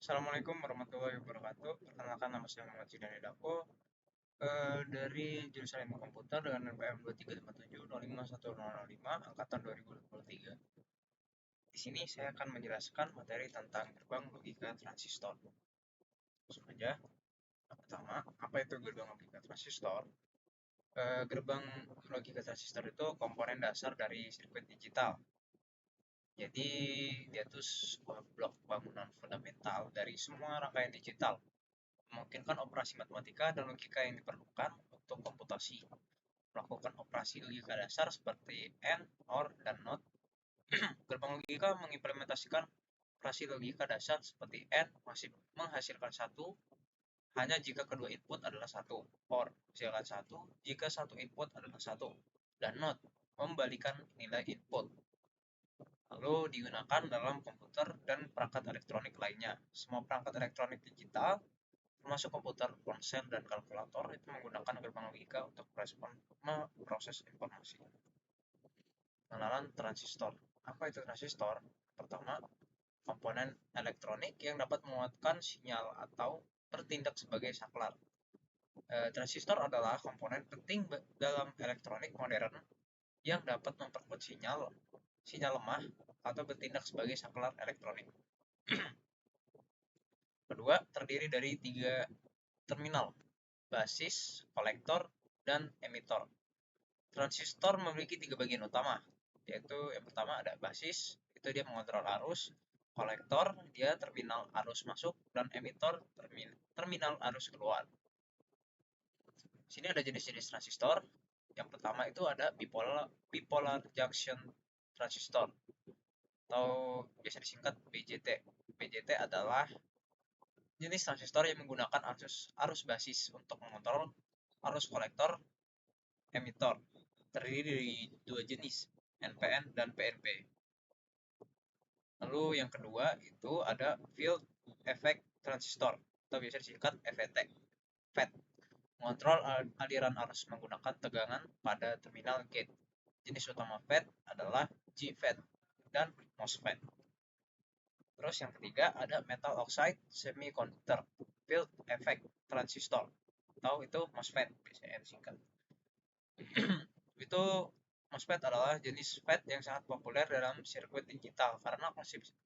Assalamualaikum warahmatullahi wabarakatuh. Perkenalkan nama saya Muhammad Zidan Hidako dari jurusan Ilmu Komputer dengan NPM 235705005 angkatan 2023. Di sini saya akan menjelaskan materi tentang gerbang logika transistor. Langsung aja. Yang pertama, apa itu gerbang logika transistor? Gerbang logika transistor itu komponen dasar dari sirkuit digital. Jadi dia itu sebuah blok bangunan fundamental dari semua rangkaian digital, memungkinkan operasi matematika dan logika yang diperlukan untuk komputasi. Melakukan operasi logika dasar seperti AND, OR, dan NOT. Gerbang logika mengimplementasikan operasi logika dasar seperti AND menghasilkan satu hanya jika kedua input adalah satu, OR menghasilkan satu jika satu input adalah satu, dan NOT membalikan nilai input. Lalu digunakan dalam komputer dan perangkat elektronik lainnya. Semua perangkat elektronik digital termasuk komputer, ponsel, dan kalkulator itu menggunakan gerbang logika untuk memproses informasi. Pengenalan transistor. Apa itu transistor? Pertama, komponen elektronik yang dapat menguatkan sinyal atau bertindak sebagai saklar. Transistor adalah komponen penting dalam elektronik modern yang dapat memperkuat sinyal lemah, atau bertindak sebagai saklar elektronik. Kedua, terdiri dari 3 terminal: basis, kolektor, dan emitor. Transistor memiliki 3 bagian utama, yaitu yang pertama ada basis, itu dia mengontrol arus; kolektor, dia terminal arus masuk; dan emitor, terminal arus keluar. Sini ada jenis-jenis transistor. Yang pertama itu ada bipolar junction transistor, atau biasa disingkat BJT. BJT adalah jenis transistor yang menggunakan arus basis untuk mengontrol arus kolektor emitor. Terdiri dari 2 jenis, NPN dan PNP. Lalu yang kedua itu ada field effect transistor, atau biasa disingkat FET. FET mengontrol aliran arus menggunakan tegangan pada terminal gate. Jenis utama FET adalah GFET dan MOSFET. Terus yang ketiga ada metal oxide semiconductor field effect transistor, atau itu MOSFET biasanya disingkat. Itu MOSFET adalah jenis FET yang sangat populer dalam sirkuit digital karena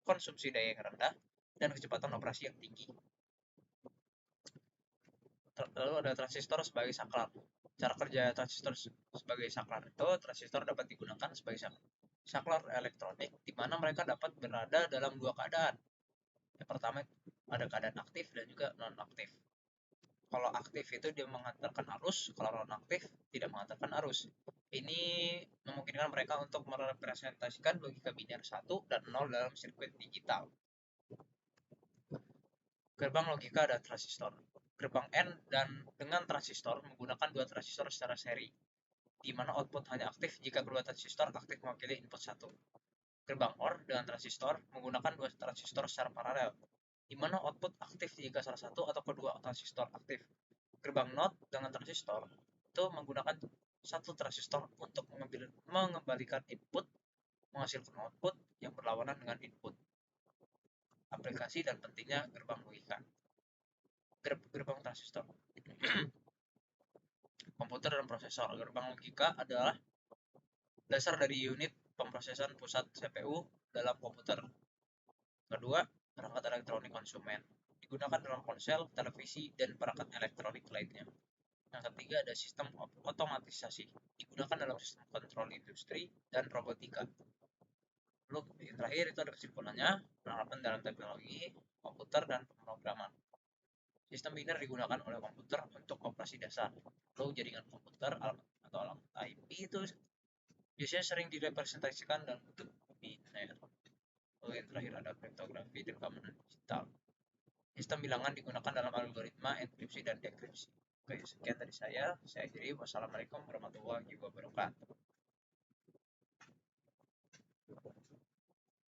konsumsi daya yang rendah dan kecepatan operasi yang tinggi. Lalu ada transistor sebagai saklar. Cara kerja transistor sebagai saklar itu, transistor dapat digunakan sebagai saklar elektronik di mana mereka dapat berada dalam 2 keadaan. Yang pertama ada keadaan aktif dan juga non-aktif. Kalau aktif itu dia mengantarkan arus, kalau non-aktif tidak mengantarkan arus. Ini memungkinkan mereka untuk merepresentasikan logika biner 1 dan 0 dalam sirkuit digital. Gerbang logika dan transistor. Gerbang N dan dengan transistor menggunakan 2 transistor secara seri, di mana output hanya aktif jika kedua transistor aktif mewakili input 1. Gerbang OR dengan transistor menggunakan 2 transistor secara paralel, di mana output aktif jika salah satu atau kedua transistor aktif. Gerbang NOT dengan transistor itu menggunakan 1 transistor untuk mengembalikan input, menghasilkan output yang berlawanan dengan input. Aplikasi dan pentingnya gerbang logika. Gerbang transistor. Komputer dan prosesor. Gerbang logika adalah dasar dari unit pemrosesan pusat CPU dalam komputer. Kedua, perangkat elektronik konsumen. Digunakan dalam ponsel, televisi, dan perangkat elektronik lainnya. Yang ketiga ada sistem otomatisasi. Digunakan dalam sistem kontrol industri dan robotika. Lalu yang terakhir itu ada kesimpulannya, penerapan dalam teknologi komputer dan pemrograman. Sistem biner digunakan oleh komputer untuk operasi dasar. Lalu jaringan komputer atau alamat IP itu biasanya sering direpresentasikan dalam bentuk biner. Lalu yang terakhir ada kriptografi dan keamanan digital. Sistem bilangan digunakan dalam algoritma enkripsi dan dekripsi. Oke, sekian dari saya. Saya akhiri. Wassalamualaikum warahmatullahi wabarakatuh.